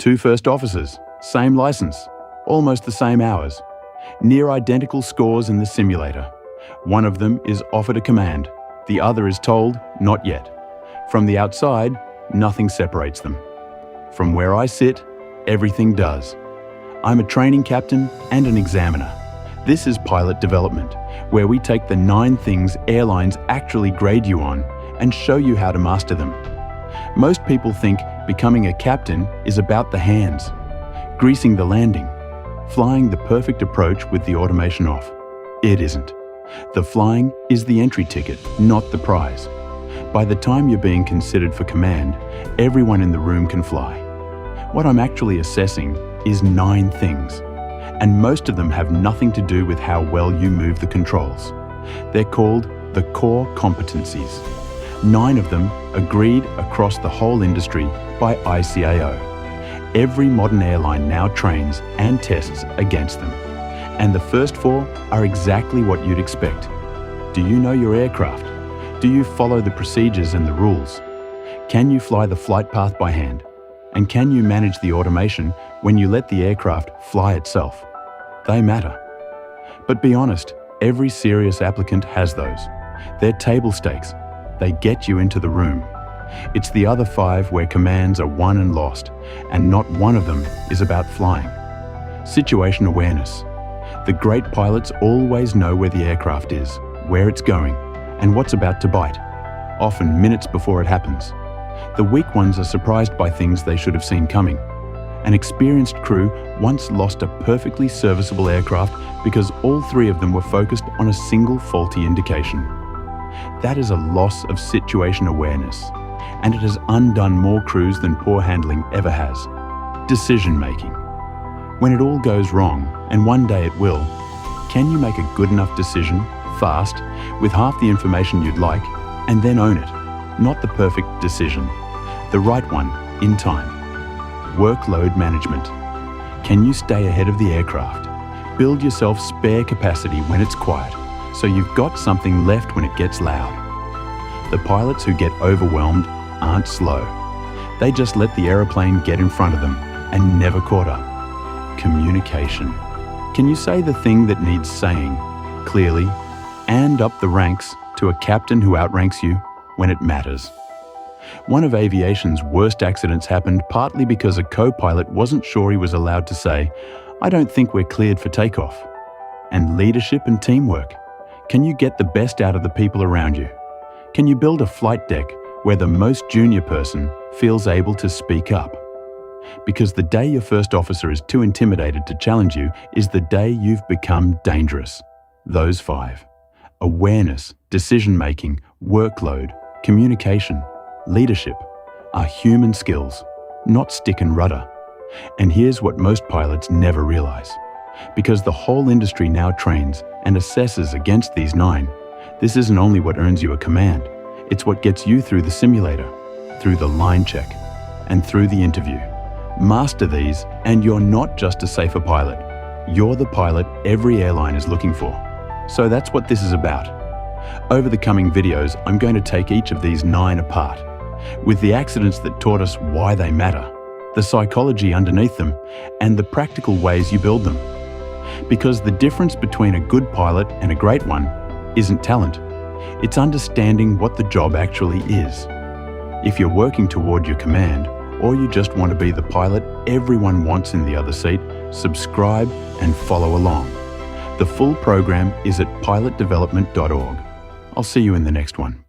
Two first officers, same license, almost the same hours, near identical scores in the simulator. One of them is offered a command, the other is told, not yet. From the outside, nothing separates them. From where I sit, everything does. I'm a training captain and an examiner. This is pilot development, where we take the 9 things airlines actually grade you on and show you how to master them. Most people think becoming a captain is about the hands, greasing the landing, flying the perfect approach with the automation off. It isn't. The flying is the entry ticket, not the prize. By the time you're being considered for command, everyone in the room can fly. What I'm actually assessing is 9 things, and most of them have nothing to do with how well you move the controls. They're called the core competencies. 9 of them agreed across the whole industry by ICAO. Every modern airline now trains and tests against them. And the first 4 are exactly what you'd expect. Do you know your aircraft? Do you follow the procedures and the rules? Can you fly the flight path by hand? And can you manage the automation when you let the aircraft fly itself? They matter. But be honest, every serious applicant has those. They're table stakes. They get you into the room. It's the other 5 where commands are won and lost, and not one of them is about flying. Situation awareness. The great pilots always know where the aircraft is, where it's going, and what's about to bite, often minutes before it happens. The weak ones are surprised by things they should have seen coming. An experienced crew once lost a perfectly serviceable aircraft because all 3 of them were focused on a single faulty indication. That is a loss of situation awareness, and it has undone more crews than poor handling ever has. Decision making. When it all goes wrong, and one day it will, can you make a good enough decision, fast, with half the information you'd like, and then own it? Not the perfect decision, the right one, in time. Workload management. Can you stay ahead of the aircraft? Build yourself spare capacity when it's quiet, so you've got something left when it gets loud. The pilots who get overwhelmed aren't slow. They just let the aeroplane get in front of them and never caught up. Communication. Can you say the thing that needs saying, clearly, and up the ranks to a captain who outranks you when it matters? One of aviation's worst accidents happened partly because a co-pilot wasn't sure he was allowed to say, "I don't think we're cleared for takeoff." And leadership and teamwork. Can you get the best out of the people around you? Can you build a flight deck where the most junior person feels able to speak up? Because the day your first officer is too intimidated to challenge you is the day you've become dangerous. Those 5. Awareness, decision-making, workload, communication, leadership are human skills, not stick and rudder. And here's what most pilots never realize. Because the whole industry now trains and assesses against these 9, this isn't only what earns you a command, it's what gets you through the simulator, through the line check, and through the interview. Master these, and you're not just a safer pilot. You're the pilot every airline is looking for. So that's what this is about. Over the coming videos, I'm going to take each of these 9 apart, with the accidents that taught us why they matter, the psychology underneath them, and the practical ways you build them. Because the difference between a good pilot and a great one isn't talent. It's understanding what the job actually is. If you're working toward your command, or you just want to be the pilot everyone wants in the other seat, subscribe and follow along. The full program is at pilotdevelopment.org. I'll see you in the next one.